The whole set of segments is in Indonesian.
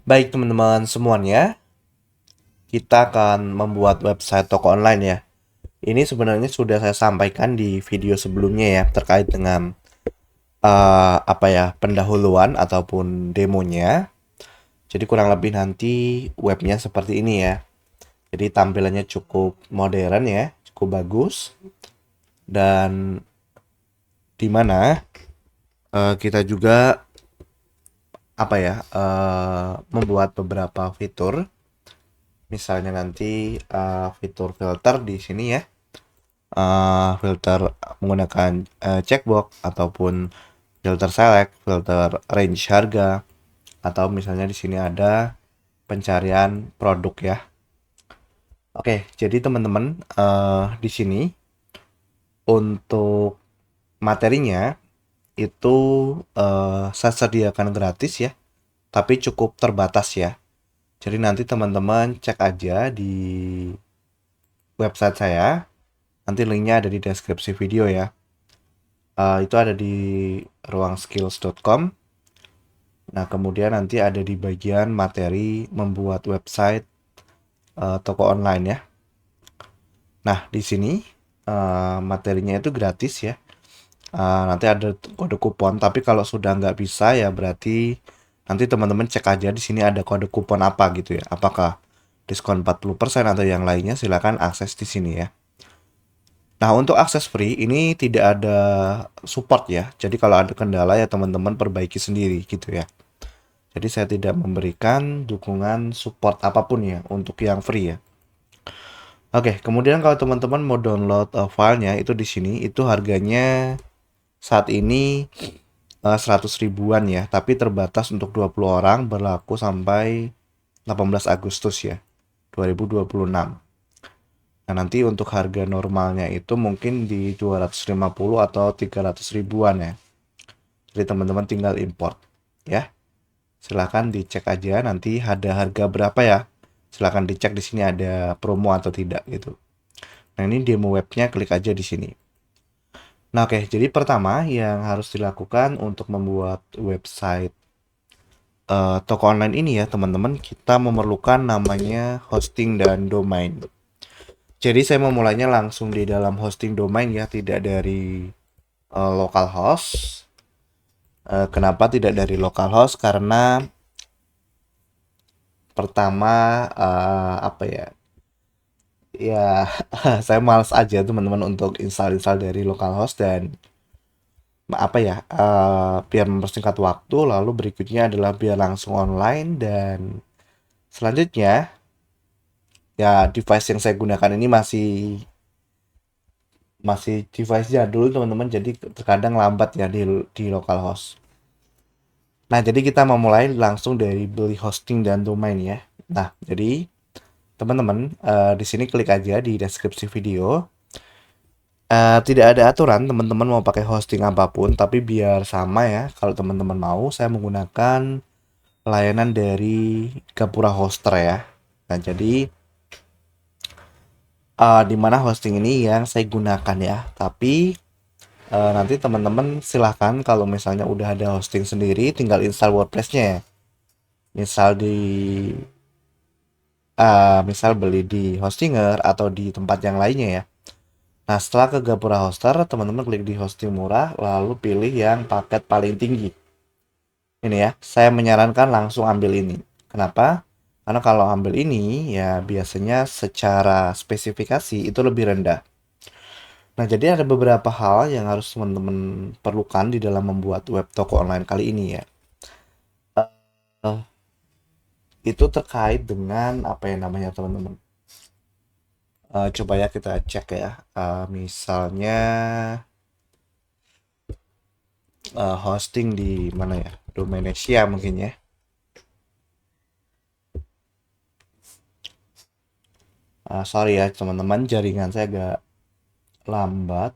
Baik teman-teman semuanya, kita akan membuat website toko online ya. Ini sebenarnya sudah saya sampaikan di video sebelumnya ya terkait dengan pendahuluan ataupun demonya. Jadi kurang lebih nanti webnya seperti ini ya. Jadi tampilannya cukup modern ya, cukup bagus dan di mana kita juga membuat beberapa fitur. Misalnya nanti fitur filter di sini ya, filter menggunakan checkbox ataupun filter select, filter range harga, atau misalnya di sini ada pencarian produk ya. Oke, jadi teman-teman di sini untuk materinya itu saya sediakan gratis ya, tapi cukup terbatas ya. Jadi nanti teman-teman cek aja di website saya. Nanti linknya ada di deskripsi video ya. Itu ada di ruangskills.com. Nah, kemudian nanti ada di bagian materi membuat website toko online ya. Nah, di sini materinya itu gratis ya. Nanti ada kode kupon, tapi kalau sudah nggak bisa ya berarti nanti teman-teman cek aja di sini ada kode kupon apa gitu ya. Apakah diskon 40% atau yang lainnya, silakan akses di sini ya. Nah, untuk akses free ini tidak ada support ya. Jadi kalau ada kendala ya teman-teman perbaiki sendiri gitu ya. Jadi saya tidak memberikan dukungan support apapun ya untuk yang free ya. Oke, kemudian kalau teman-teman mau download filenya itu di sini itu harganya saat ini 100 ribuan ya, tapi terbatas untuk 20 orang berlaku sampai 18 Agustus ya 2026. Nah, nanti untuk harga normalnya itu mungkin di 250 atau 300 ribuan ya. Jadi teman-teman tinggal import ya. Silahkan dicek aja nanti ada harga berapa ya. Silahkan dicek di sini ada promo atau tidak gitu. Nah, ini demo webnya, klik aja di sini. Nah, oke, jadi pertama yang harus dilakukan untuk membuat website toko online ini ya, teman-teman, kita memerlukan namanya hosting dan domain. Jadi saya memulainya langsung di dalam hosting domain ya, tidak dari localhost. Kenapa tidak dari localhost? Karena pertama ya saya males aja teman-teman untuk install dari localhost dan biar mempersingkat waktu. Lalu berikutnya adalah biar langsung online dan selanjutnya ya device yang saya gunakan ini masih masih device jadul teman-teman, jadi terkadang lambat ya di localhost. Nah, jadi kita memulai langsung dari beli hosting dan domain ya. Nah, jadi teman-teman di sini klik aja di deskripsi video. Tidak ada aturan teman-teman mau pakai hosting apapun, tapi biar sama ya. Kalau teman-teman mau, saya menggunakan layanan dari Gapura Hoster ya. Nah, jadi di mana hosting ini yang saya gunakan ya. Tapi nanti teman-teman silahkan kalau misalnya udah ada hosting sendiri, tinggal install WordPress-nya ya. Misal misal beli di Hostinger atau di tempat yang lainnya ya. Nah, setelah ke Gapura Hoster, teman-teman klik di hosting murah, lalu pilih yang paket paling tinggi. Ini ya, saya menyarankan langsung ambil ini. Kenapa? Karena kalau ambil ini, ya biasanya secara spesifikasi itu lebih rendah. Nah, jadi ada beberapa hal yang harus teman-teman perlukan di dalam membuat web toko online kali ini ya. Eh, itu terkait dengan apa yang namanya teman-teman. Coba ya kita cek ya. Misalnya hosting di mana ya? Domanesia mungkin ya. Sorry ya teman-teman, jaringan saya agak lambat.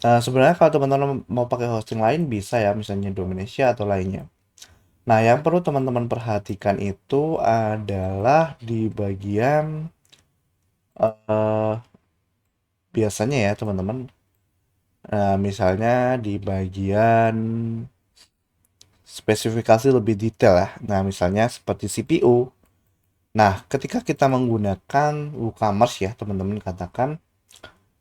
Sebenarnya kalau teman-teman mau pakai hosting lain bisa ya, misalnya Domanesia atau lainnya. Nah, yang perlu teman-teman perhatikan itu adalah di bagian eh, biasanya ya teman-teman. Misalnya di bagian spesifikasi lebih detail ya. Nah, misalnya seperti CPU. Nah, ketika kita menggunakan WooCommerce ya, teman-teman katakan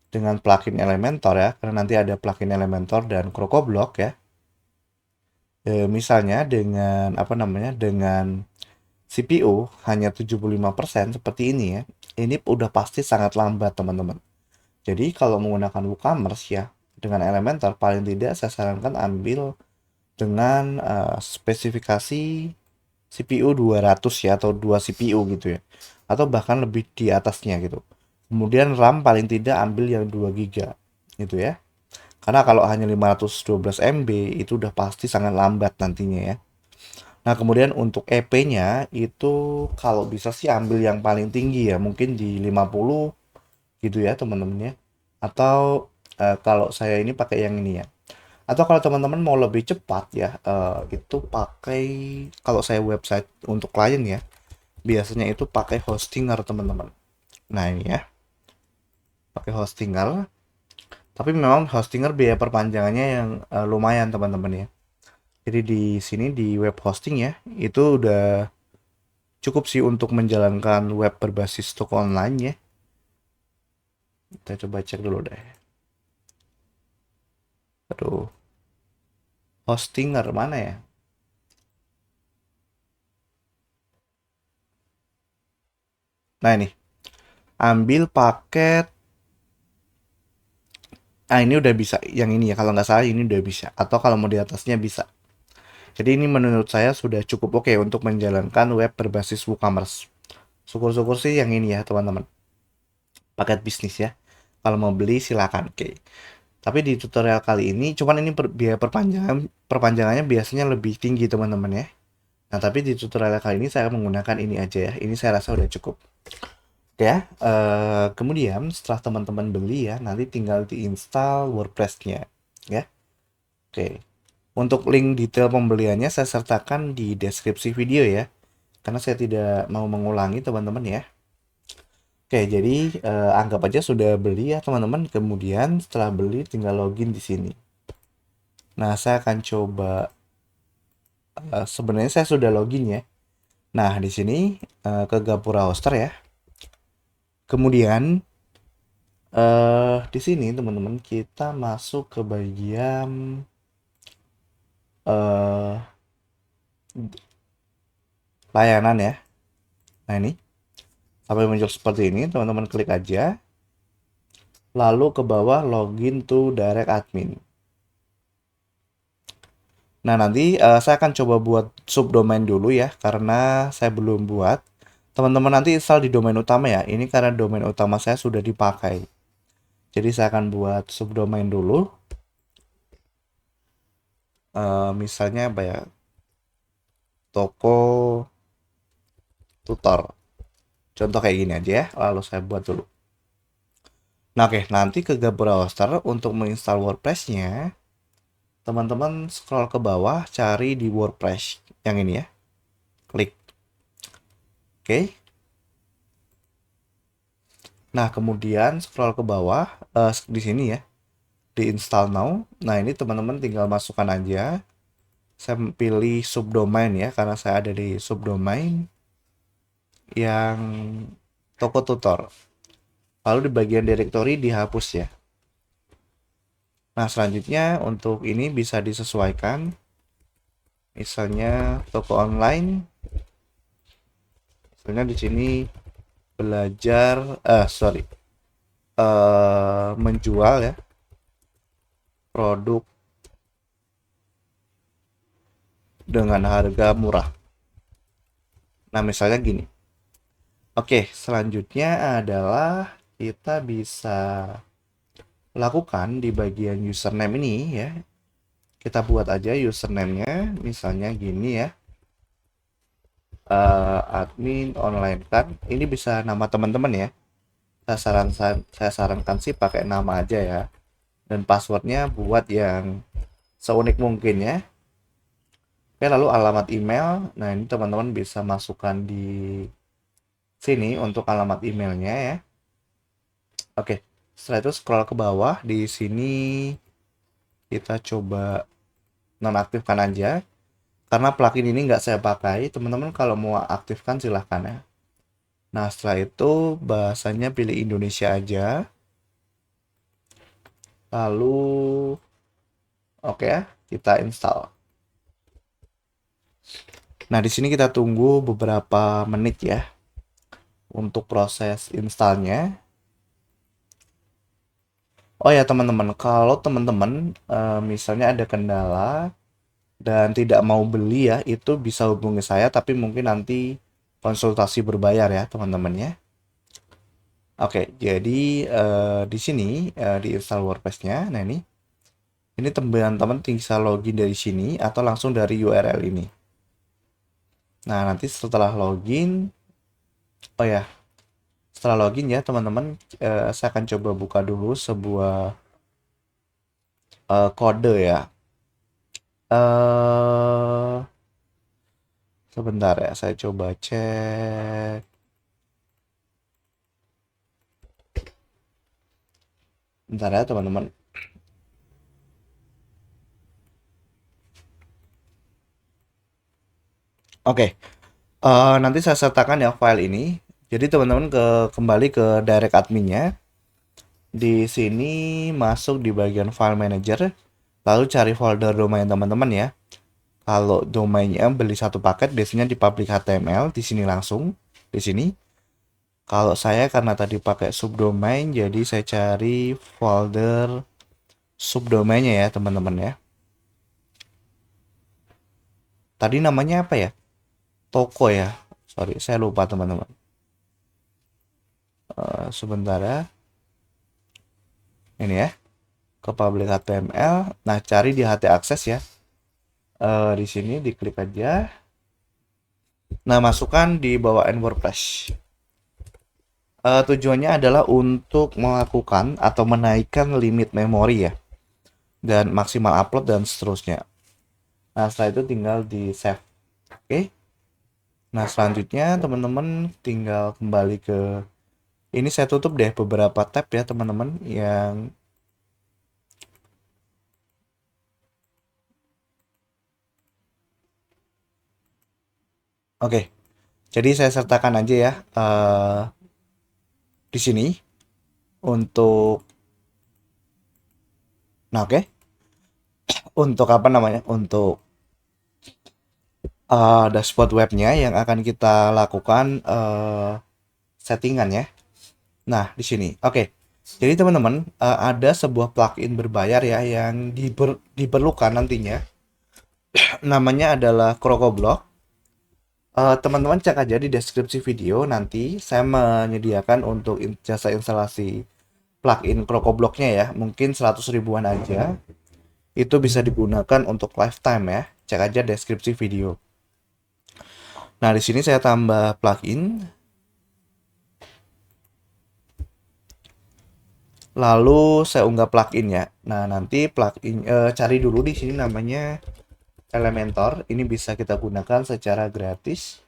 dengan plugin Elementor ya, karena nanti ada plugin Elementor dan CrocoBlock ya. Misalnya dengan apa namanya? Dengan CPU hanya 75% seperti ini ya. Ini udah pasti sangat lambat, teman-teman. Jadi kalau menggunakan WooCommerce ya, dengan Elementor paling tidak saya sarankan ambil dengan spesifikasi CPU 200 ya, atau 2 CPU gitu ya, atau bahkan lebih di atasnya gitu. Kemudian RAM paling tidak ambil yang 2 GB gitu ya, karena kalau hanya 512 MB itu udah pasti sangat lambat nantinya ya. Nah, kemudian untuk EP-nya itu kalau bisa sih ambil yang paling tinggi ya, mungkin di 50 gitu ya teman-teman ya. Atau kalau saya ini pakai yang ini ya. Atau kalau teman-teman mau lebih cepat ya, itu pakai, kalau saya website untuk klien ya, biasanya itu pakai Hostinger teman-teman. Nah ini ya, pakai Hostinger. Tapi memang Hostinger biaya perpanjangannya yang lumayan teman-teman ya. Jadi di sini di web hosting ya, itu udah cukup sih untuk menjalankan web berbasis toko online ya. Kita coba cek dulu deh. Aduh, Hostinger mana ya? Nah ini, ambil paket. Ah ini udah bisa, yang ini ya kalau nggak salah ini udah bisa. Atau kalau mau di atasnya bisa. Jadi ini menurut saya sudah cukup oke untuk menjalankan web berbasis WooCommerce. Syukur-syukur sih yang ini ya teman-teman. Paket bisnis ya. Kalau mau beli silakan. Oke. Tapi di tutorial kali ini, cuman ini biaya perpanjangannya biasanya lebih tinggi teman-teman ya. Nah tapi di tutorial kali ini saya menggunakan ini aja ya. Ini saya rasa udah cukup. Oke ya. Kemudian setelah teman-teman beli ya, nanti tinggal diinstal WordPress-nya ya. Oke. Untuk link detail pembeliannya saya sertakan di deskripsi video ya, karena saya tidak mau mengulangi teman-teman ya. Oke, jadi anggap aja sudah beli ya teman-teman. Kemudian setelah beli tinggal login di sini. Nah, saya akan coba, sebenarnya saya sudah login ya. Nah, di sini ke Gapura Hoster ya. Kemudian di sini teman-teman kita masuk ke bagian eh layanan ya. Nah, ini sampai muncul seperti ini, teman-teman klik aja. Lalu ke bawah login to direct admin. Nah, nanti saya akan coba buat subdomain dulu ya, karena saya belum buat. Teman-teman nanti install di domain utama ya. Ini karena domain utama saya sudah dipakai. Jadi saya akan buat subdomain dulu. Misalnya apa ya? Toko tutor. Contoh kayak gini aja ya. Lalu saya buat dulu. Nah, oke. Nanti ke browser untuk menginstal WordPress-nya. Teman-teman scroll ke bawah, cari di WordPress. Yang ini ya. Klik. Oke. Nah, kemudian scroll ke bawah, di sini ya, di install now. Nah, ini teman-teman tinggal masukkan aja. Saya pilih subdomain ya, karena saya ada di subdomain yang toko tutor. Lalu di bagian directory dihapus ya. Nah, selanjutnya untuk ini bisa disesuaikan. Misalnya toko online. Misalnya di sini belajar, menjual ya produk dengan harga murah. Nah, misalnya gini. Oke, selanjutnya adalah kita bisa lakukan di bagian username ini ya. Kita buat aja username-nya, misalnya gini ya. Admin online kan. Ini bisa nama teman-teman ya. Saya sarankan sih pakai nama aja ya. Dan passwordnya buat yang seunik mungkin ya. Oke, lalu alamat email. Nah, ini teman-teman bisa masukkan di sini untuk alamat emailnya ya. Oke, setelah itu scroll ke bawah. Di sini kita coba nonaktifkan aja. Karena plugin ini nggak saya pakai, teman-teman kalau mau aktifkan silahkan ya. Nah, setelah itu bahasanya pilih Indonesia aja. Lalu, oke ya, kita install. Nah, di sini kita tunggu beberapa menit ya untuk proses installnya. Oh ya teman-teman, kalau teman-teman misalnya ada kendala dan tidak mau beli ya, itu bisa hubungi saya, tapi mungkin nanti konsultasi berbayar ya teman-teman ya. Oke, jadi di sini di install WordPress-nya. Nah ini teman-teman bisa login dari sini atau langsung dari URL ini. Nah nanti setelah login, oh ya, setelah login ya teman-teman, saya akan coba buka dulu sebuah kode ya. eh Sebentar ya, saya coba cek. Bentar ya teman-teman. Oke, nanti saya sertakan ya file ini. Jadi teman-teman kembali ke direct adminnya. Di sini masuk di bagian file manager, lalu cari folder domain teman-teman ya. Kalau domainnya beli satu paket biasanya di public HTML, di sini langsung, di sini. Kalau saya karena tadi pakai subdomain, jadi saya cari folder subdomainnya ya teman-teman ya. Tadi namanya apa ya? Toko ya. Sorry, saya lupa teman-teman. Sebentar ya. Ini ya, ke public HTML. Nah, cari di HT Access ya. Di sini diklik aja. Nah, masukkan di bawaan WordPress. Tujuannya adalah untuk melakukan atau menaikkan limit memori ya. Dan maksimal upload dan seterusnya. Nah, setelah itu tinggal di save. Oke. Nah, selanjutnya teman-teman tinggal kembali ke ini saya tutup deh beberapa tab ya teman-teman yang oke. Jadi saya sertakan aja ya di sini untuk nah oke. Untuk apa namanya? Untuk dashboard webnya yang akan kita lakukan settingan ya. Nah, di sini. Oke. Jadi teman-teman, ada sebuah plugin berbayar ya yang diperlukan nantinya. Namanya adalah CrocoBlock. Teman-teman cek aja di deskripsi video nanti saya menyediakan untuk jasa instalasi plugin CrocoBlock-nya ya. Mungkin 100 ribuan aja. Itu bisa digunakan untuk lifetime ya. Cek aja deskripsi video. Nah, di sini saya tambah plugin. Lalu saya unggah plugin ya. Nah, nanti plugin cari dulu di sini namanya Elementor. Ini bisa kita gunakan secara gratis.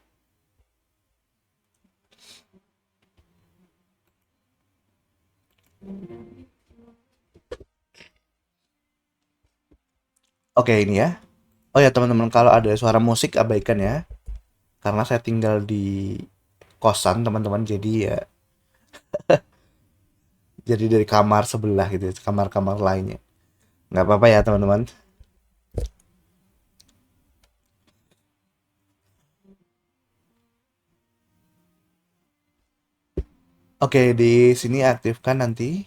Oke, ini ya. Oh ya, teman-teman, kalau ada suara musik abaikan ya. Karena saya tinggal di kosan, teman-teman. Jadi dari kamar sebelah gitu, kamar-kamar lainnya. Nggak apa-apa ya, teman-teman. Oke, di sini aktifkan nanti.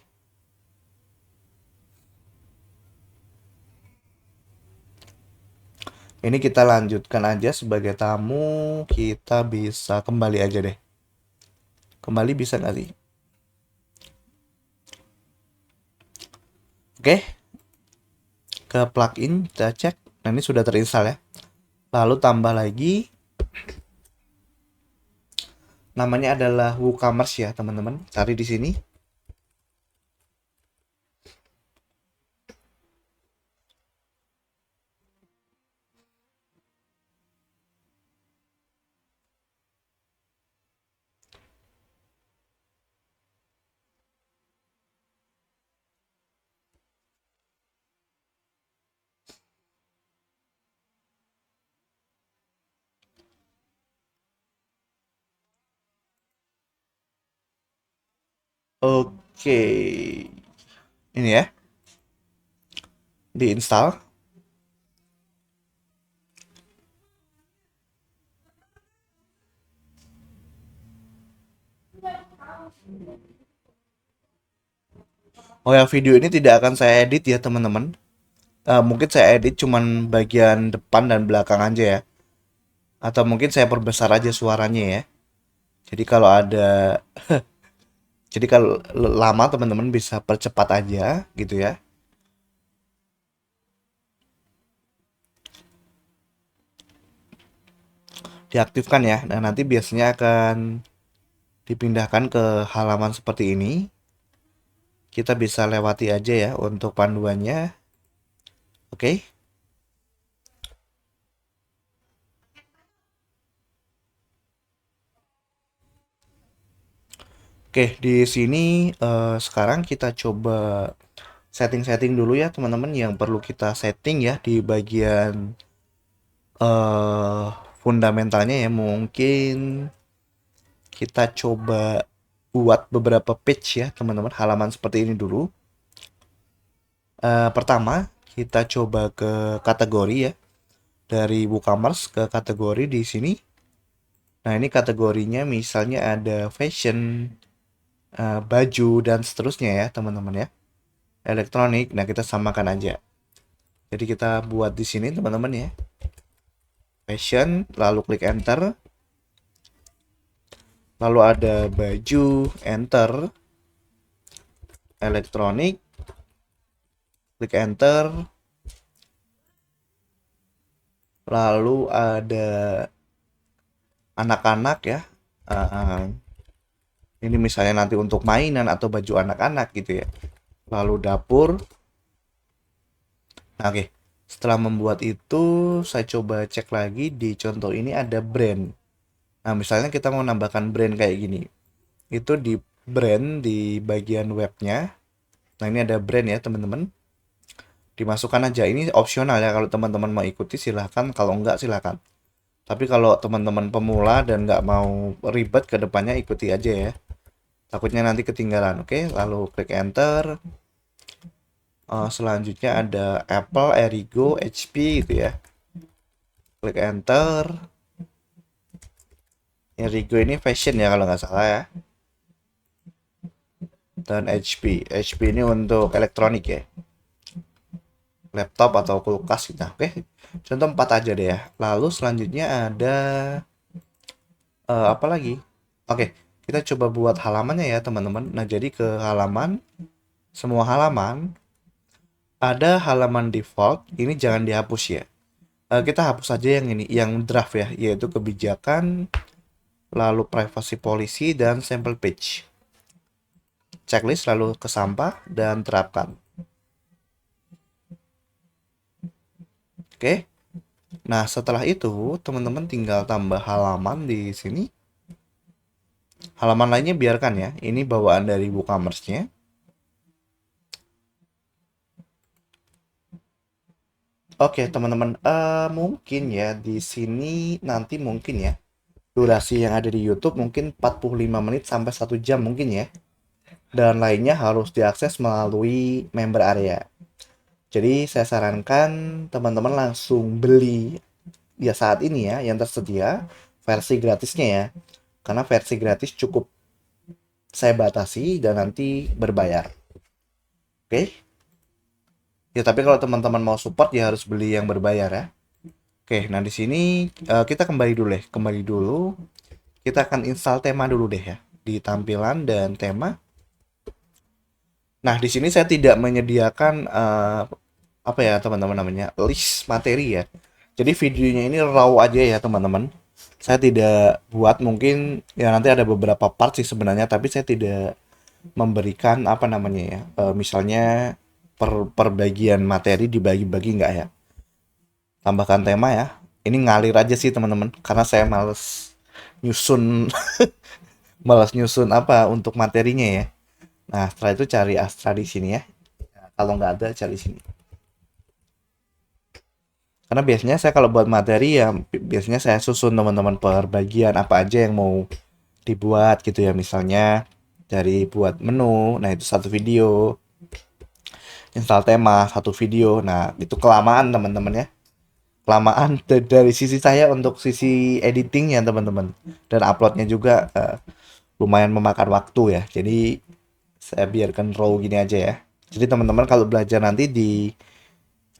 Ini kita lanjutkan aja sebagai tamu. Kita bisa kembali aja deh. Kembali bisa nggak sih? Oke, ke plugin kita cek. Nah, ini sudah terinstall ya. Lalu tambah lagi. Namanya adalah WooCommerce ya, teman-teman. Cari di sini. Oke, ini ya, diinstal. Oh ya, video ini tidak akan saya edit ya teman-teman. Mungkin saya edit cuman bagian depan dan belakang aja ya. Atau mungkin saya perbesar aja suaranya ya. Jadi kalau ada, jadi kalau lama teman-teman bisa percepat aja gitu ya. Diaktifkan ya. Nah, nanti biasanya akan dipindahkan ke halaman seperti ini. Kita bisa lewati aja ya untuk panduannya. Oke. Oke, di sini sekarang kita coba setting-setting dulu ya teman-teman yang perlu kita setting ya di bagian eh fundamentalnya ya. Mungkin kita coba buat beberapa page ya teman-teman, halaman seperti ini dulu. Pertama, kita coba ke kategori ya. Dari WooCommerce ke kategori di sini. Nah, ini kategorinya misalnya ada fashion, baju, dan seterusnya ya teman-teman ya. Elektronik, nah kita samakan aja. Jadi kita buat di sini teman-teman ya. Fashion, lalu klik enter. Lalu ada baju, enter. Elektronik, klik enter. Lalu ada anak-anak ya. Uh, ini misalnya nanti untuk mainan atau baju anak-anak gitu ya. Lalu dapur. Nah, oke. Setelah membuat itu, saya coba cek lagi di contoh ini ada brand. Nah, misalnya kita mau nambahkan brand kayak gini. Itu di brand di bagian webnya. Nah, ini ada brand ya, teman-teman. Dimasukkan aja. Ini opsional ya. Kalau teman-teman mau ikuti silahkan. Kalau enggak silahkan. Tapi kalau teman-teman pemula dan nggak mau ribet ke depannya, ikuti aja ya. Takutnya nanti ketinggalan. Oke, lalu klik enter. Selanjutnya ada Apple, Erigo, HP gitu ya. Klik enter. Erigo ini fashion ya kalau nggak salah ya. Dan HP. HP ini untuk elektronik ya. Laptop atau kulkas gitu. Oke. Contoh 4 aja deh ya. Lalu selanjutnya ada apa lagi? Oke, kita coba buat halamannya ya teman-teman. Nah, jadi ke halaman, semua halaman ada halaman default. Ini jangan dihapus ya. Kita hapus aja yang ini, yang draft ya, yaitu kebijakan, lalu privacy policy dan sample page. Checklist lalu ke sampah dan terapkan. Oke. Nah, setelah itu teman-teman tinggal tambah halaman di sini. Halaman lainnya biarkan ya. Ini bawaan dari WooCommerce-nya. Oke, teman-teman, mungkin ya di sini nanti mungkin ya durasi yang ada di YouTube mungkin 45 menit sampai 1 jam mungkin ya. Dan lainnya harus diakses melalui member area. Jadi saya sarankan teman-teman langsung beli ya saat ini ya yang tersedia versi gratisnya ya. Karena versi gratis cukup saya batasi dan nanti berbayar. Oke? Ya tapi kalau teman-teman mau support ya harus beli yang berbayar ya. Oke, nah di sini kita kembali dulu deh, kembali dulu. Kita akan install tema dulu deh ya di tampilan dan tema. Nah, di sini saya tidak menyediakan apa ya teman-teman namanya list materi ya. Jadi videonya ini raw aja ya teman-teman. Saya tidak buat mungkin ya nanti ada beberapa part sih sebenarnya, tapi saya tidak memberikan apa namanya ya. Misalnya per bagian materi dibagi-bagi nggak ya. Tambahkan tema ya. Ini ngalir aja sih teman-teman, karena saya males nyusun males nyusun apa untuk materinya ya. Nah, setelah itu cari Astra di sini ya. Kalau nggak ada cari sini. Karena biasanya saya kalau buat materi ya biasanya saya susun teman-teman per bagian apa aja yang mau dibuat gitu ya. Misalnya dari buat menu, nah itu satu video, install tema satu video, nah itu kelamaan teman-teman ya, kelamaan dari sisi saya untuk sisi editingnya teman-teman, dan uploadnya juga lumayan memakan waktu ya, jadi saya biarkan raw gini aja ya. Jadi teman-teman kalau belajar nanti di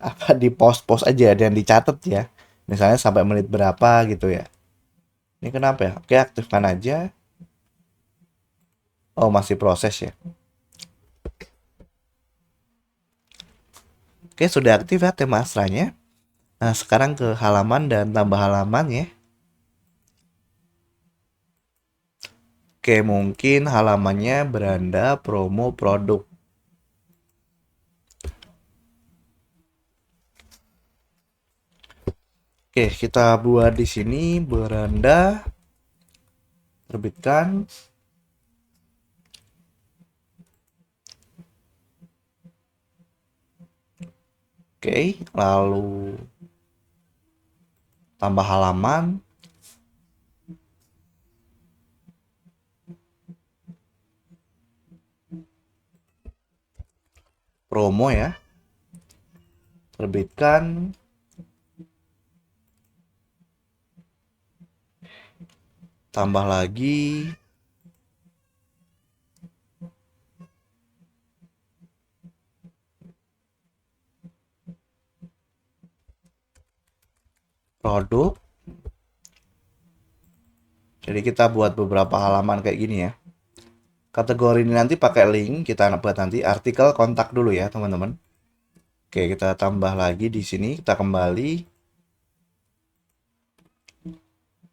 apa di post-post aja dan dicatat ya, misalnya sampai menit berapa gitu ya. Ini kenapa ya? Oke, aktifkan aja. Oh, masih proses ya. Oke, sudah aktif ya tema astranya. Nah, sekarang ke halaman dan tambah halaman ya. Oke, mungkin halamannya beranda promo produk. Oke, kita buat di sini beranda terbitkan. Oke, lalu tambah halaman. Promo ya. Terbitkan. Tambah lagi. Produk. Jadi kita buat beberapa halaman kayak gini ya. Kategori ini nanti pakai link, kita buat nanti artikel kontak dulu ya teman-teman. Oke, kita tambah lagi di sini, kita kembali.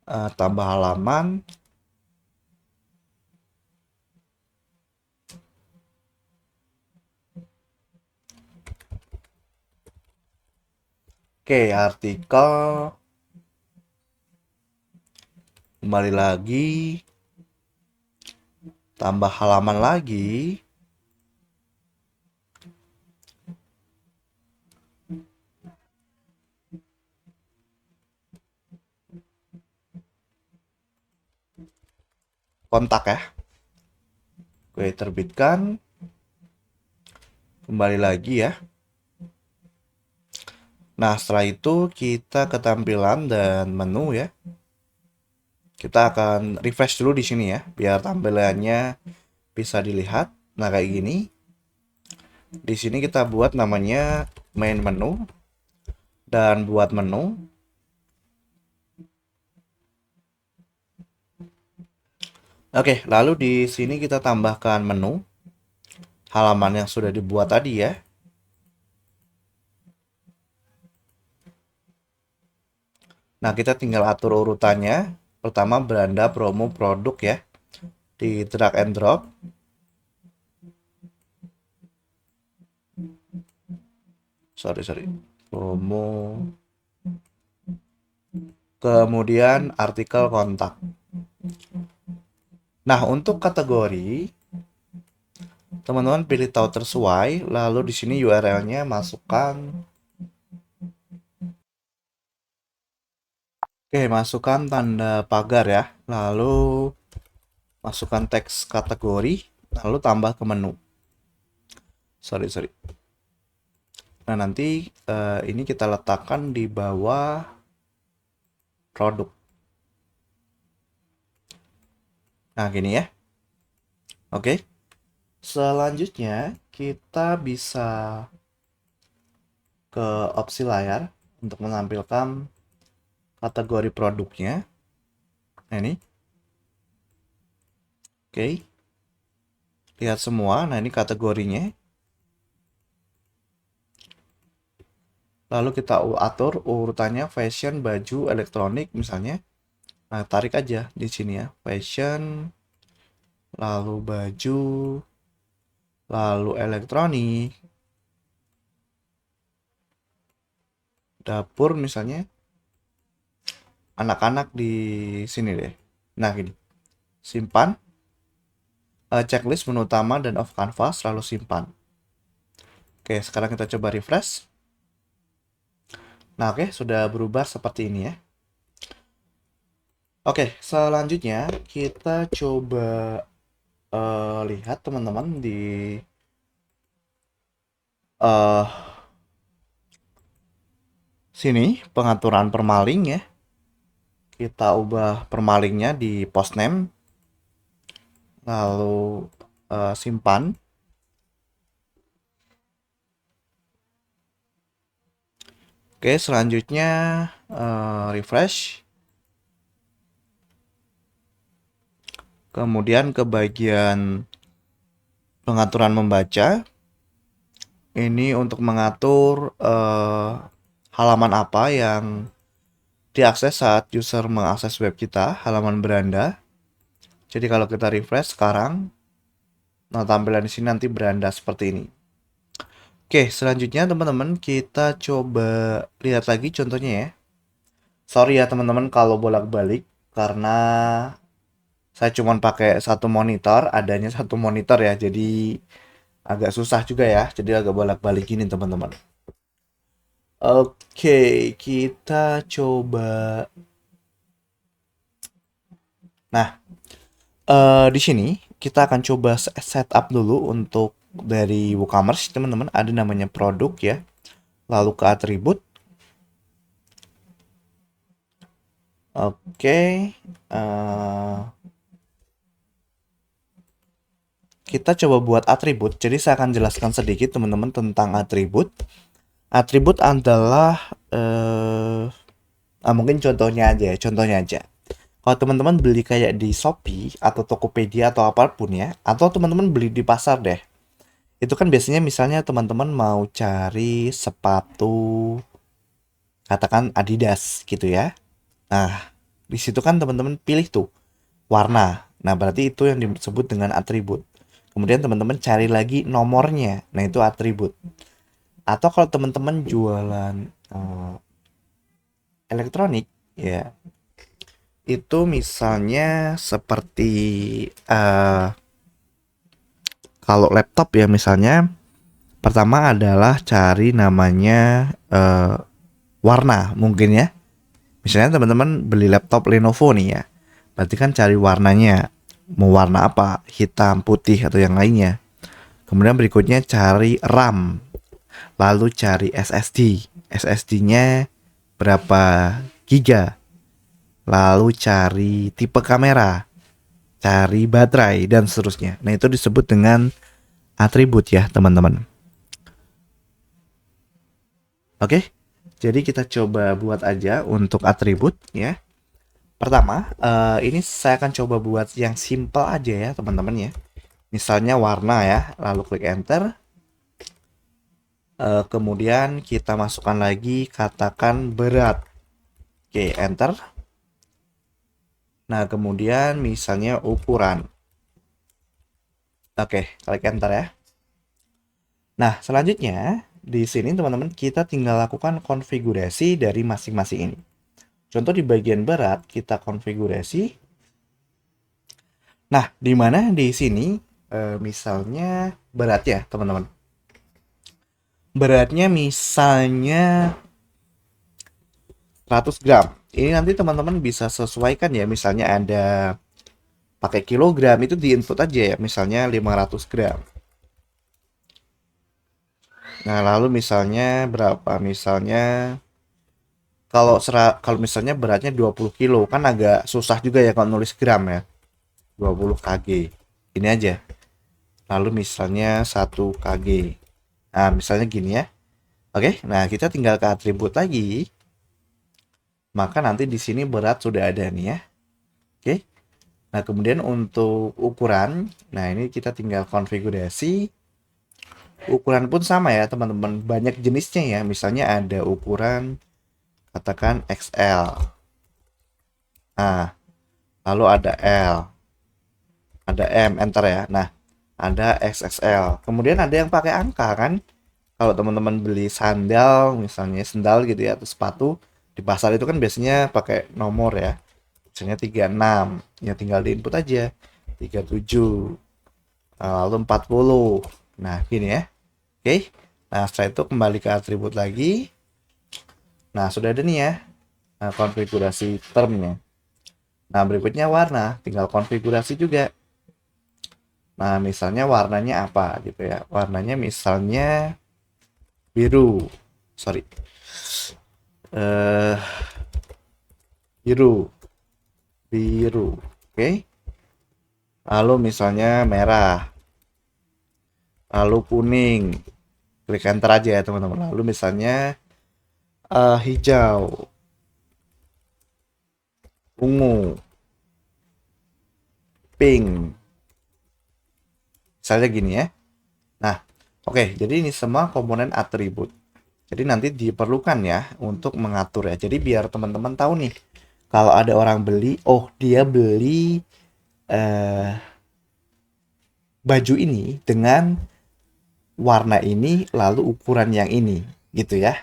Tambah halaman. Oke, artikel. Kembali lagi. Tambah halaman lagi. Kontak ya. Oke, terbitkan. Kembali lagi ya. Nah, setelah itu kita ke tampilan dan menu ya. Kita akan refresh dulu di sini ya, biar tampilannya bisa dilihat. Nah, kayak gini. Di sini kita buat namanya main menu dan buat menu. Oke, lalu di sini kita tambahkan menu halaman yang sudah dibuat tadi ya. Nah, kita tinggal atur urutannya. Pertama beranda promo produk ya. Di drag and drop. Sorry. Promo. Kemudian artikel kontak. Nah, untuk kategori teman-teman pilih tahu tersesuai, lalu di sini URL-nya masukkan. Oke, masukkan tanda pagar ya. Lalu masukkan teks kategori, lalu tambah ke menu. Sorry. Nah, nanti ini kita letakkan di bawah produk. Nah, gini ya. Oke. Selanjutnya, kita bisa ke opsi layar untuk menampilkan kategori produknya. Nah, ini. Oke. Lihat semua. Nah, ini kategorinya. Lalu kita atur urutannya fashion, baju, elektronik misalnya. Nah, tarik aja di sini ya. Fashion, lalu baju, lalu elektronik, dapur misalnya. Anak-anak di sini deh. Nah, gini. Simpan. Checklist menu utama dan off canvas, lalu simpan. Oke, sekarang kita coba refresh. Nah, oke, sudah berubah seperti ini ya. Oke, selanjutnya kita coba lihat teman-teman di eh sini pengaturan permaling ya. Kita ubah permalingnya di post name, lalu simpan. Oke, selanjutnya refresh. Kemudian ke bagian pengaturan membaca. Ini untuk mengatur halaman apa yang diakses saat user mengakses web kita, halaman beranda. Jadi kalau kita refresh sekarang, nah tampilan di sini nanti beranda seperti ini. Oke, selanjutnya teman-teman kita coba lihat lagi contohnya ya. Sorry ya teman-teman kalau bolak-balik karena saya cuma pakai satu monitor, adanya satu monitor ya. Jadi agak susah juga ya. Jadi agak bolak-balik gini teman-teman. Oke, kita coba. Nah, di sini kita akan coba setup dulu untuk dari WooCommerce teman-teman. Ada namanya produk ya. Lalu ke atribut. Oke, kita coba buat atribut. Jadi saya akan jelaskan sedikit teman-teman tentang atribut. Atribut adalah mungkin contohnya aja ya, contohnya aja. Kalau teman-teman beli kayak di Shopee atau Tokopedia atau apapun ya, atau teman-teman beli di pasar deh. Itu kan biasanya misalnya teman-teman mau cari sepatu katakan Adidas gitu ya. Nah, di situ kan teman-teman pilih tuh warna. Nah, berarti itu yang disebut dengan atribut. Kemudian teman-teman cari lagi nomornya. Nah, itu atribut. Atau kalau teman-teman jualan elektronik ya, itu misalnya seperti kalau laptop ya misalnya, pertama adalah cari namanya warna mungkin ya. Misalnya teman-teman beli laptop Lenovo nih ya, berarti kan cari warnanya, mau warna apa, hitam, putih atau yang lainnya. Kemudian berikutnya cari RAM, lalu cari SSD, SSD-nya berapa giga, lalu cari tipe kamera, cari baterai dan seterusnya. Nah, itu disebut dengan atribut ya, teman-teman. Oke. Jadi kita coba buat aja untuk atribut ya. Pertama, ini saya akan coba buat yang simple aja ya, teman-teman ya. Misalnya warna ya, lalu klik enter. Kemudian kita masukkan lagi katakan berat. Oke, enter. Nah, kemudian misalnya ukuran. Oke, klik enter ya. Nah, selanjutnya di sini teman-teman kita tinggal lakukan konfigurasi dari masing-masing ini. Contoh di bagian berat kita konfigurasi. Nah, di mana di sini misalnya berat ya, teman-teman. Beratnya misalnya 100 gram. Ini nanti teman-teman bisa sesuaikan ya, misalnya ada pakai kilogram itu di input aja ya, misalnya 500 gram. Nah, lalu misalnya berapa? Misalnya kalau misalnya beratnya 20 kilo kan agak susah juga ya kalau nulis gram ya. 20 kg. Ini aja. Lalu misalnya 1 kg. Nah, misalnya gini ya. Oke, nah kita tinggal ke atribut lagi. Maka nanti di sini berat sudah ada nih ya. Oke. Nah, kemudian untuk ukuran, nah ini kita tinggal konfigurasi. Ukuran pun sama ya, teman-teman. Banyak jenisnya ya. Misalnya ada ukuran katakan XL. Nah, lalu ada L, ada M, enter ya. Nah, ada XXL. Kemudian ada yang pakai angka kan. Kalau teman-teman beli sandal, misalnya sandal gitu ya, atau sepatu di pasar itu kan biasanya pakai nomor ya. Misalnya 36, ya tinggal di input aja. 37, lalu 40. Nah, gini ya. Oke. Nah, setelah itu kembali ke atribut lagi. Nah, sudah ada nih ya. Nah, konfigurasi termnya. Nah, berikutnya warna, tinggal konfigurasi juga. Nah, misalnya warnanya apa gitu ya. Warnanya misalnya biru. Sorry. Eh, biru. Biru. Oke. Lalu misalnya merah. Lalu kuning. Klik enter aja ya, teman-teman. Lalu misalnya hijau, ungu, pink. Misalnya gini ya. Nah, oke, jadi ini semua komponen atribut. Jadi nanti diperlukan ya untuk mengatur ya. Jadi biar teman-teman tahu nih, kalau ada orang beli, oh dia beli eh, baju ini dengan warna ini, lalu ukuran yang ini, gitu ya.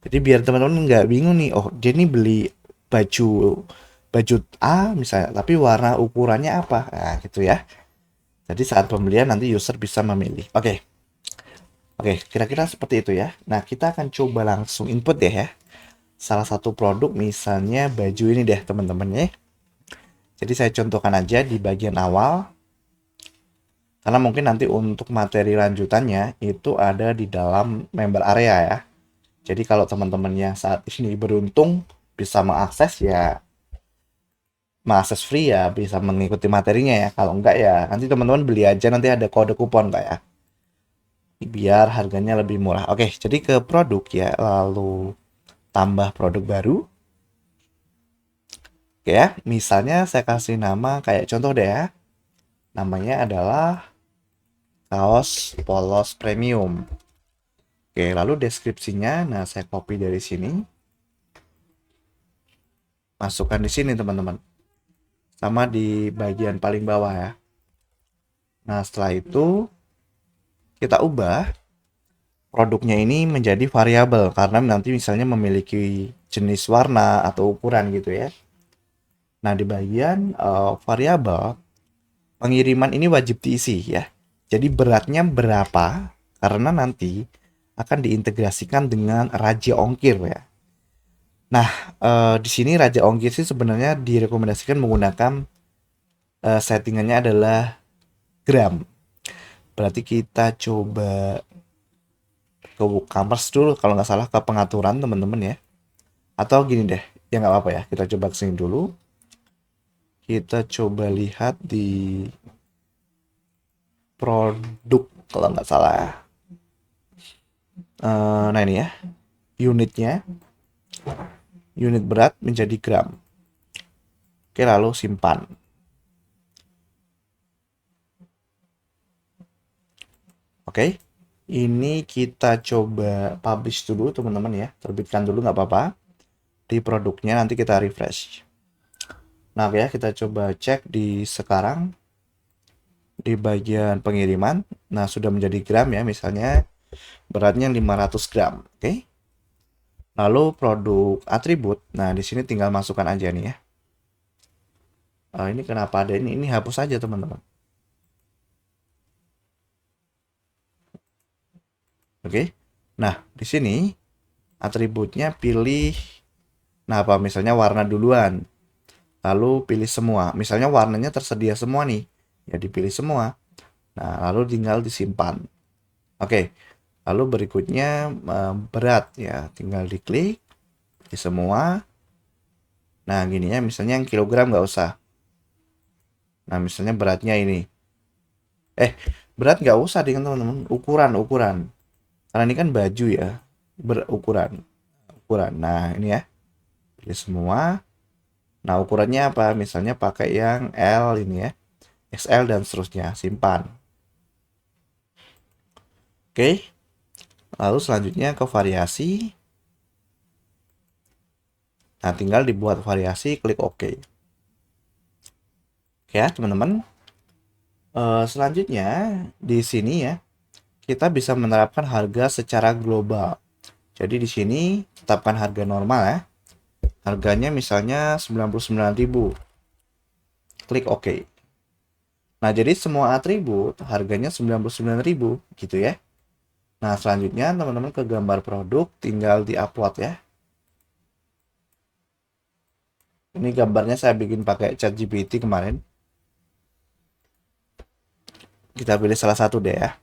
Jadi biar teman-teman nggak bingung nih, oh dia ini beli baju baju A misalnya, tapi warna ukurannya apa, nah gitu ya. Jadi saat pembelian nanti user bisa memilih. Oke, oke, kira-kira seperti itu ya. Nah, kita akan coba langsung input deh ya. Salah satu produk misalnya baju ini deh teman-teman ya. Jadi saya contohkan aja di bagian awal. Karena mungkin nanti untuk materi lanjutannya itu ada di dalam member area ya. Jadi kalau teman-temannya saat ini beruntung bisa mengakses free ya, bisa mengikuti materinya ya. Kalau enggak ya nanti teman-teman beli aja, nanti ada kode kupon Kak ya. Biar harganya lebih murah. Oke, jadi ke produk ya, lalu tambah produk baru. Oke ya, misalnya saya kasih nama kayak contoh deh ya. Namanya adalah kaos polos premium. Oke, lalu deskripsinya, nah saya copy dari sini, masukkan di sini teman-teman. Sama di bagian paling bawah ya. Nah, setelah itu kita ubah produknya ini menjadi variabel karena nanti misalnya memiliki jenis warna atau ukuran gitu ya. Nah, di bagian variabel pengiriman ini wajib diisi ya. Jadi beratnya berapa? Karena nanti akan diintegrasikan dengan Raja Ongkir ya. Nah, di sini Raja Ongkir sih sebenarnya direkomendasikan menggunakan settingannya adalah gram. Berarti kita coba ke WooCommerce dulu kalau nggak salah, ke pengaturan teman-teman ya. Atau gini deh, ya nggak apa-apa ya. Kita coba kesini dulu. Kita coba lihat di produk kalau nggak salah. Nah ini ya, unitnya, unit berat menjadi gram. Oke, lalu simpan. Oke, ini kita coba publish dulu teman-teman ya. Terbitkan dulu nggak apa-apa. Di produknya nanti kita refresh. Nah ya, kita coba cek di sekarang di bagian pengiriman. Nah, sudah menjadi gram ya, misalnya beratnya 500 gram. Oke. Lalu produk atribut. Nah, di sini tinggal masukkan aja nih ya. Ini kenapa ada ini? Ini hapus aja, teman-teman. Oke. Nah, di sini atributnya pilih, nah apa misalnya warna duluan. Lalu pilih semua. Misalnya warnanya tersedia semua nih. Ya dipilih semua. Nah, lalu tinggal disimpan. Oke. Lalu berikutnya berat ya, tinggal diklik di semua. Nah, gini ya, misalnya yang kilogram nggak usah. Nah, misalnya beratnya ini. Berat nggak usah dengan teman-teman. Ukuran. Karena ini kan baju ya. Berukuran. Ukuran. Nah, ini ya. Pilih semua. Nah, ukurannya apa? Misalnya pakai yang L ini ya. XL dan seterusnya. Simpan. Oke. Lalu selanjutnya ke variasi. Nah, tinggal dibuat variasi, klik OK. Oke ya, teman-teman. Selanjutnya di sini ya, kita bisa menerapkan harga secara global. Jadi di sini tetapkan harga normal ya. Harganya misalnya 99.000. Klik OK. Nah, jadi semua atribut harganya 99.000 gitu ya. Nah, selanjutnya teman-teman ke gambar produk, tinggal di-upload ya. Ini gambarnya saya bikin pakai ChatGPT kemarin. Kita pilih salah satu deh ya.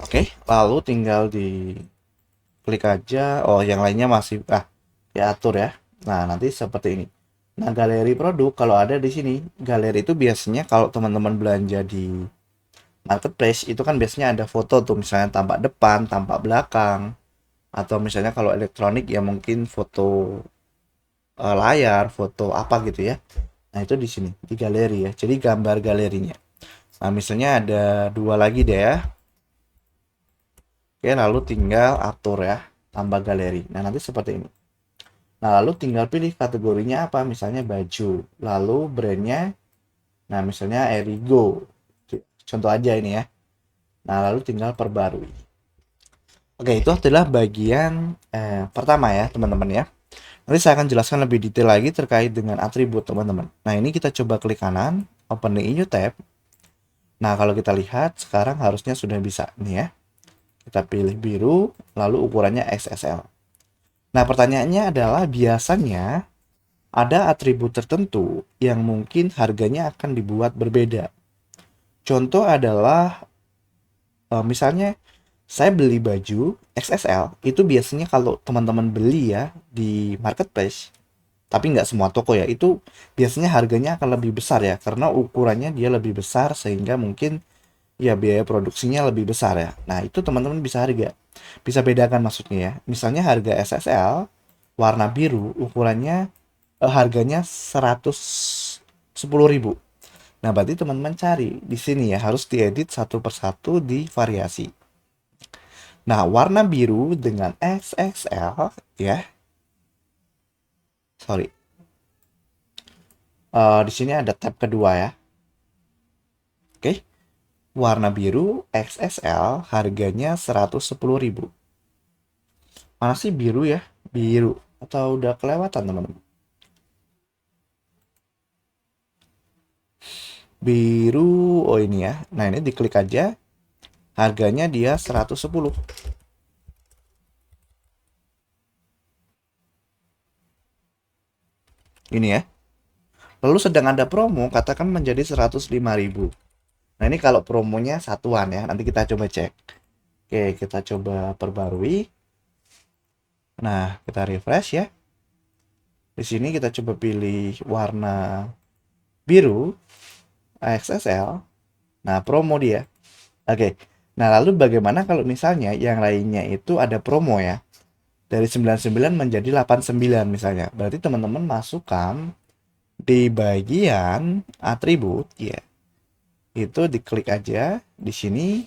Oke, lalu tinggal di klik aja. Oh, yang lainnya masih diatur ya. Nah, nanti seperti ini. Nah, galeri produk kalau ada di sini, galeri itu biasanya kalau teman-teman belanja di marketplace itu kan biasanya ada foto tuh, misalnya tampak depan, tampak belakang, atau misalnya kalau elektronik ya mungkin foto layar, foto apa gitu ya. Nah, itu di sini, di galeri ya. Jadi gambar galerinya. Nah, misalnya ada dua lagi deh ya. Oke, lalu tinggal atur ya, tambah galeri. Nah, nanti seperti ini. Nah, lalu tinggal pilih kategorinya apa, misalnya baju. Lalu brandnya, nah misalnya Erigo. Contoh aja ini ya. Nah, lalu tinggal perbarui. Oke, itu adalah bagian pertama ya, teman-teman ya. Nanti saya akan jelaskan lebih detail lagi terkait dengan atribut, teman-teman. Nah, ini kita coba klik kanan, open the new tab. Nah, kalau kita lihat, sekarang harusnya sudah bisa nih ya. Kita pilih biru, lalu ukurannya XXL. Nah, pertanyaannya adalah biasanya ada atribut tertentu yang mungkin harganya akan dibuat berbeda. Contoh adalah misalnya saya beli baju XXL, itu biasanya kalau teman-teman beli ya di marketplace, tapi nggak semua toko ya, itu biasanya harganya akan lebih besar ya, karena ukurannya dia lebih besar sehingga mungkin ya biaya produksinya lebih besar ya. Nah, itu teman-teman bisa bedakan maksudnya ya. Misalnya harga XXL warna biru ukurannya harganya 110.000. Nah, berarti teman-teman cari di sini ya harus diedit satu persatu di variasi. Nah, warna biru dengan XXL ya. Sorry. Di sini ada tab kedua ya. Oke. Warna biru XXL harganya 110.000. Mana sih biru ya? Biru. Atau udah kelewatan teman-teman? Biru. Oh ini ya. Nah ini diklik aja. Harganya dia 110. Ini ya. Lalu sedang ada promo, katakan menjadi 105.000. Nah ini kalau promonya satuan ya. Nanti kita coba cek. Oke, kita coba perbarui. Nah, kita refresh ya. Di sini kita coba pilih warna biru XXL. Nah, promo dia. Oke. Nah, lalu bagaimana kalau misalnya yang lainnya itu ada promo ya? Dari 99 menjadi 89 misalnya. Berarti teman-teman masukkan di bagian atribut ya. Itu diklik aja di sini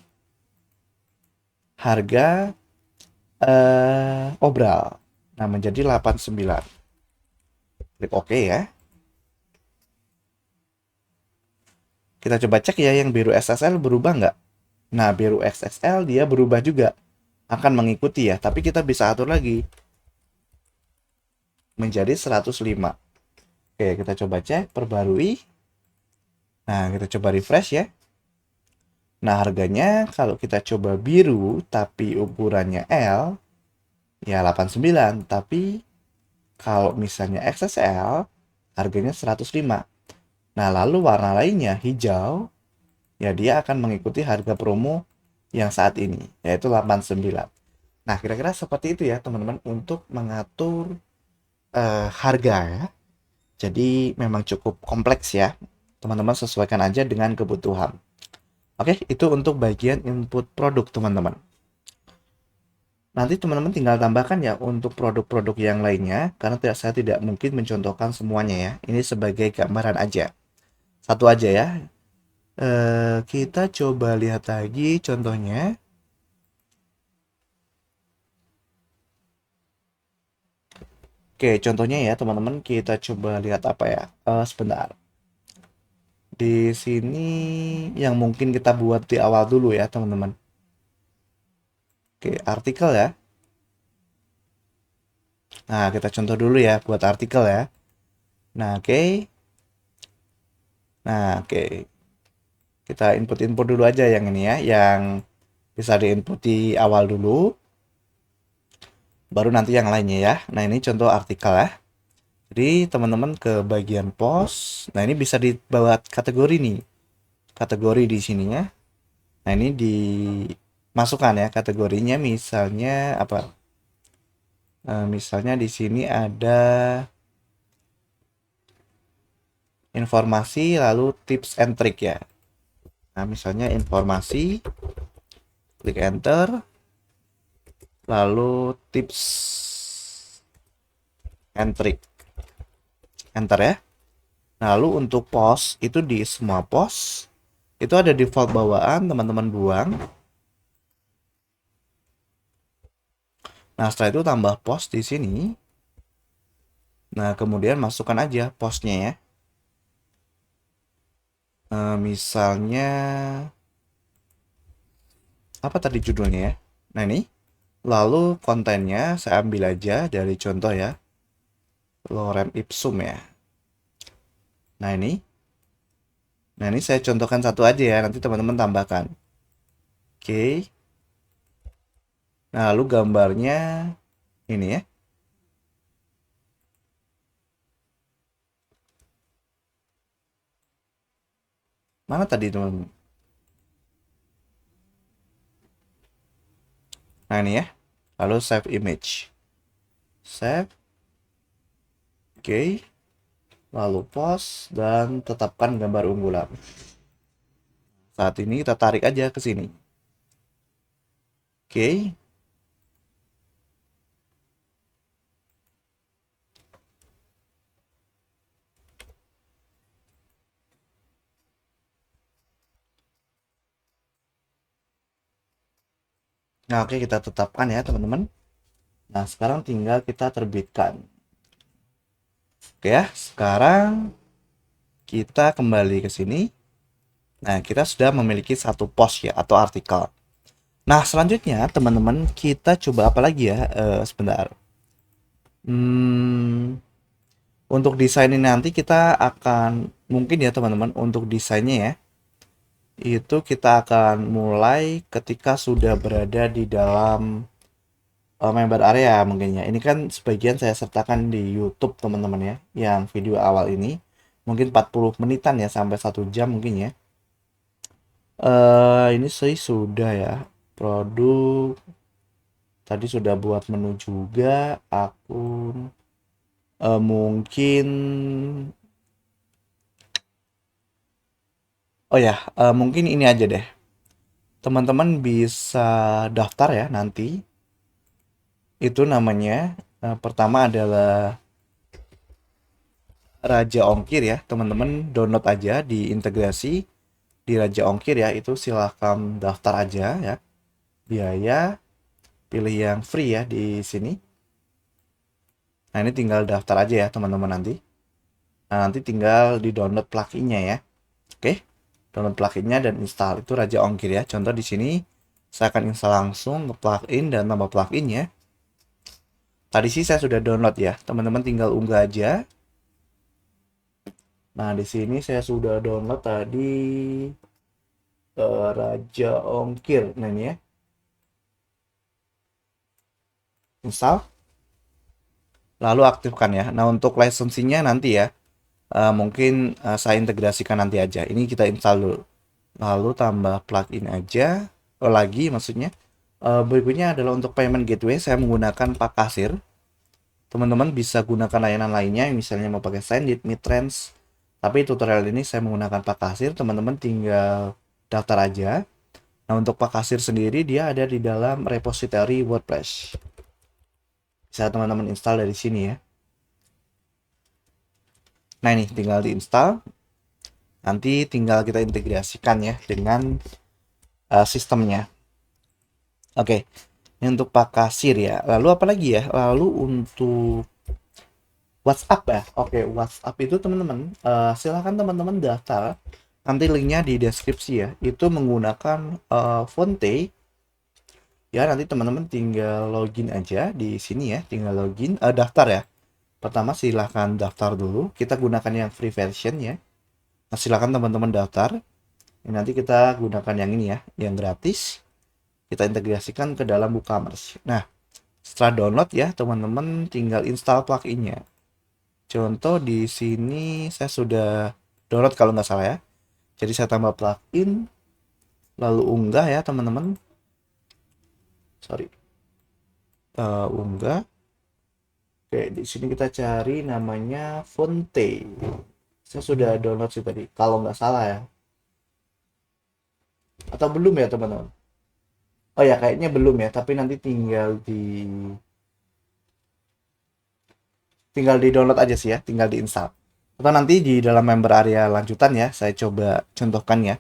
harga obral. Nah, menjadi 89. Klik OK ya. Kita coba cek ya yang biru SSL berubah nggak? Nah, biru XXL dia berubah juga. Akan mengikuti ya, tapi kita bisa atur lagi menjadi 105. Oke, kita coba cek, perbarui. Nah, kita coba refresh ya. Nah, harganya kalau kita coba biru tapi ukurannya L, ya 89. Tapi kalau misalnya XXL, harganya 105. Nah, lalu warna lainnya hijau, ya dia akan mengikuti harga promo yang saat ini, yaitu 89. Nah, kira-kira seperti itu ya, teman-teman, untuk mengatur harga ya. Jadi memang cukup kompleks ya. Teman-teman sesuaikan aja dengan kebutuhan. Oke, itu untuk bagian input produk teman-teman. Nanti teman-teman tinggal tambahkan ya untuk produk-produk yang lainnya, karena saya tidak mungkin mencontohkan semuanya ya. Ini sebagai gambaran aja. Satu aja ya. Kita coba lihat lagi contohnya. Oke, contohnya ya teman-teman, kita coba lihat apa ya. Sebentar. Di sini yang mungkin kita buat di awal dulu ya teman-teman. Oke, artikel ya. Nah, kita contoh dulu ya buat artikel ya. Nah, oke. Nah, oke. Kita input-input dulu aja yang ini ya, yang bisa diinput di awal dulu. baru nanti yang lainnya ya. Nah, ini contoh artikel ya. Jadi teman-teman ke bagian post. Nah, ini bisa dibawa kategori nih. Kategori di sininya. Nah, ini dimasukkan ya kategorinya, misalnya apa? Misalnya di sini ada informasi lalu tips and trick ya. Nah, misalnya informasi, klik enter, lalu tips and trick, enter ya. Lalu untuk post itu di semua post itu ada default bawaan, teman-teman buang. Nah, setelah itu tambah post di sini. Nah, kemudian masukkan aja postnya ya. Misalnya apa tadi judulnya ya? Nah, ini. Lalu kontennya saya ambil aja dari contoh ya. Lorem ipsum ya. Nah, ini. Nah, ini saya contohkan satu aja ya, nanti teman-teman tambahkan. Oke. Nah, lalu gambarnya ini ya. Mana tadi teman-teman? Nah, ini ya. Lalu save image. Save. Oke. Lalu post dan tetapkan gambar unggulan. Saat ini kita tarik aja ke sini. Oke. Nah, oke kita tetapkan ya, teman-teman. Nah, sekarang tinggal kita terbitkan. Oke ya, sekarang kita kembali ke sini. Nah, kita sudah memiliki satu post ya atau artikel. Nah, selanjutnya teman-teman kita coba apa lagi ya? Sebentar. Untuk desain ini nanti kita akan mungkin ya teman-teman untuk desainnya ya. Itu kita akan mulai ketika sudah berada di dalam member area mungkin ya. Ini kan sebagian saya sertakan di YouTube teman-teman ya, yang video awal ini mungkin 40 menitan ya sampai 1 jam mungkin ya. Ini sih sudah ya. Produk tadi sudah buat menu juga, akun mungkin oh ya, mungkin ini aja deh. Teman-teman bisa daftar ya nanti. Itu namanya pertama adalah Raja Ongkir ya. Teman-teman download aja di integrasi di Raja Ongkir ya. Itu silahkan daftar aja ya. Biaya pilih yang free ya di sini. Nah, ini tinggal daftar aja ya teman-teman nanti. Nah, nanti tinggal di download pluginnya ya. Oke. Download pluginnya dan install itu Raja Ongkir ya. Contoh di sini saya akan install langsung ke plugin dan tambah pluginnya. Tadi sih saya sudah download ya. Teman-teman tinggal unggah aja. Nah, di sini saya sudah download tadi Raja Ongkir. Nah, ini ya. Install. Lalu aktifkan ya. Nah, untuk lisensinya nanti ya. Mungkin saya integrasikan nanti aja. Ini kita install dulu. Lalu tambah plugin aja. Oh, lagi maksudnya. Berikutnya adalah untuk payment gateway. Saya menggunakan Pakasir. Teman-teman bisa gunakan layanan lainnya. Misalnya mau pakai Sendit, Midrange. Tapi tutorial ini saya menggunakan Pakasir. Teman-teman tinggal daftar aja. Nah, untuk Pakasir sendiri dia ada di dalam repository WordPress. Bisa teman-teman install dari sini ya. Nah, ini tinggal diinstal. Nanti tinggal kita integrasikan ya dengan sistemnya. Oke. Ini untuk Pakasir ya. Lalu apa lagi ya? Lalu untuk WhatsApp ya. Oke, WhatsApp itu teman-teman silahkan teman-teman daftar. Nanti linknya di deskripsi ya. Itu menggunakan Fonte. Ya, nanti teman-teman tinggal login aja di sini ya. Tinggal login, daftar ya. Pertama silahkan daftar dulu. Kita gunakan yang free version ya. Nah, silahkan teman-teman daftar. Nanti kita gunakan yang ini ya, yang gratis. Kita integrasikan ke dalam WooCommerce. Nah, Setelah download ya, teman-teman tinggal install pluginnya. Contoh di sini saya sudah download kalau nggak salah ya. Jadi saya tambah plugin, lalu unggah ya teman-teman. Sorry, unggah. Oke, di sini kita cari namanya Fonte. Saya sudah download sih tadi, kalau nggak salah ya. Atau belum ya teman-teman? Oh ya, kayaknya belum ya. Tapi nanti tinggal di download aja sih ya, tinggal diinstal. Atau nanti di dalam member area lanjutan ya, saya coba contohkan ya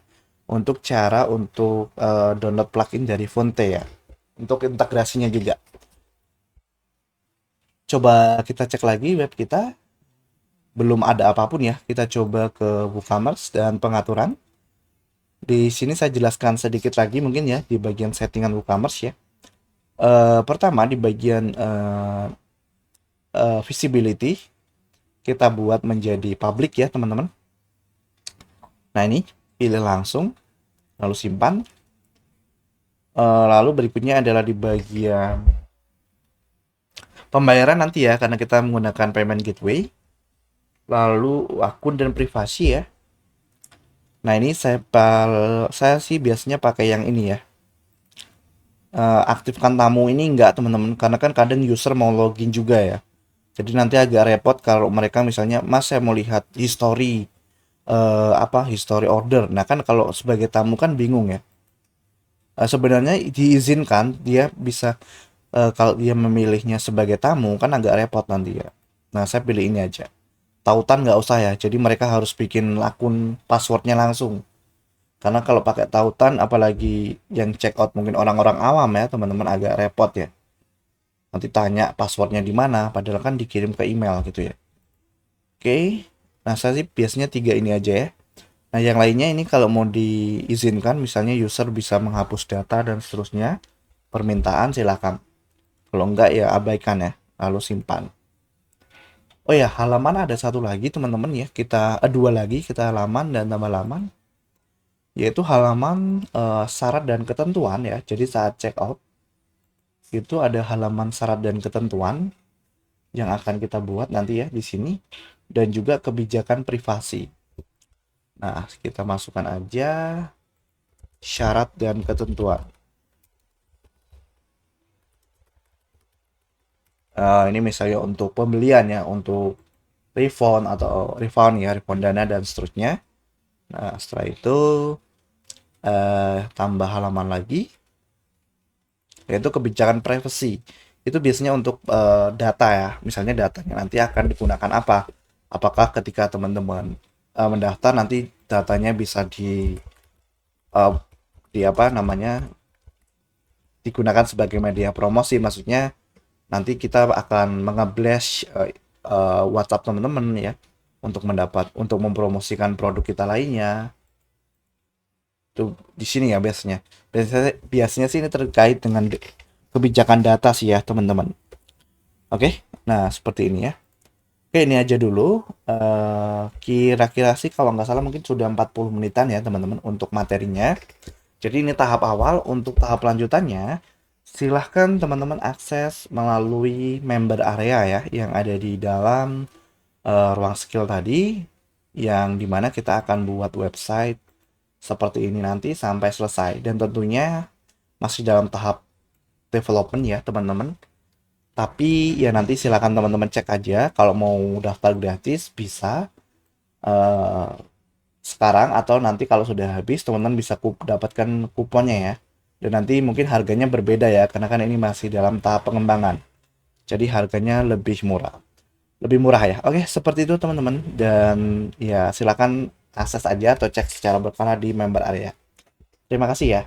untuk cara untuk download plugin dari Fonte ya. Untuk integrasinya juga. Coba kita cek lagi web kita. Belum ada apapun ya. Kita coba ke WooCommerce dan pengaturan. Di sini saya jelaskan sedikit lagi mungkin ya di bagian settingan WooCommerce ya. Pertama di bagian visibility kita buat menjadi public ya teman-teman. Nah ini pilih langsung, lalu simpan. Lalu berikutnya adalah di bagian pembayaran nanti ya, karena kita menggunakan payment gateway. Lalu akun dan privasi ya. Nah ini saya sih biasanya pakai yang ini ya. Aktifkan tamu ini enggak teman-teman, karena kan kadang user mau login juga ya. Jadi nanti agak repot kalau mereka misalnya, Mas saya mau lihat history order. Nah kan kalau sebagai tamu kan bingung ya. Sebenarnya diizinkan dia bisa, kalau dia memilihnya sebagai tamu kan agak repot nanti ya. Nah saya pilih ini aja. Tautan nggak usah ya. Jadi mereka harus bikin akun passwordnya langsung. Karena kalau pakai tautan, apalagi yang check out mungkin orang-orang awam ya teman-teman, agak repot ya. Nanti tanya passwordnya di mana, padahal kan dikirim ke email gitu ya. Oke, nah saya sih biasanya 3 ini aja ya. Nah yang lainnya ini kalau mau diizinkan, misalnya user bisa menghapus data dan seterusnya, permintaan silakan. Kalau enggak ya abaikan ya, lalu simpan. Oh ya, halaman ada satu lagi teman-teman ya, dua lagi, kita halaman dan tambah halaman, yaitu halaman syarat dan ketentuan ya. Jadi saat check out itu ada halaman syarat dan ketentuan yang akan kita buat nanti ya di sini, dan juga kebijakan privasi. Nah, kita masukkan aja syarat dan ketentuan. Ini misalnya untuk pembelian ya, untuk refund dana dan seterusnya. Nah, setelah itu tambah halaman lagi, yaitu kebijakan privacy. Itu biasanya untuk data ya. Misalnya datanya nanti akan digunakan apa? Apakah ketika teman-teman mendaftar nanti datanya bisa uh, di apa namanya digunakan sebagai media promosi, maksudnya nanti kita akan mengeblast WhatsApp teman-teman ya untuk mempromosikan produk kita lainnya. Itu di sini ya biasanya. Biasanya sih ini terkait dengan kebijakan data sih ya teman-teman. Oke, nah seperti ini ya. Oke, ini aja dulu. Kira-kira sih kalau nggak salah mungkin sudah 40 menitan ya teman-teman untuk materinya. Jadi ini tahap awal. Untuk tahap lanjutannya, silahkan teman-teman akses melalui member area ya yang ada di dalam ruang skill tadi, yang dimana kita akan buat website seperti ini nanti sampai selesai, dan tentunya masih dalam tahap development ya teman-teman. Tapi ya nanti silakan teman-teman cek aja, kalau mau daftar gratis bisa sekarang, atau nanti kalau sudah habis teman-teman bisa dapatkan kuponnya ya. Dan nanti mungkin harganya berbeda ya, karena kan ini masih dalam tahap pengembangan. Jadi harganya lebih murah. Lebih murah ya. Oke, seperti itu teman-teman. Dan ya silakan akses aja atau cek secara berkala di member area. Terima kasih ya.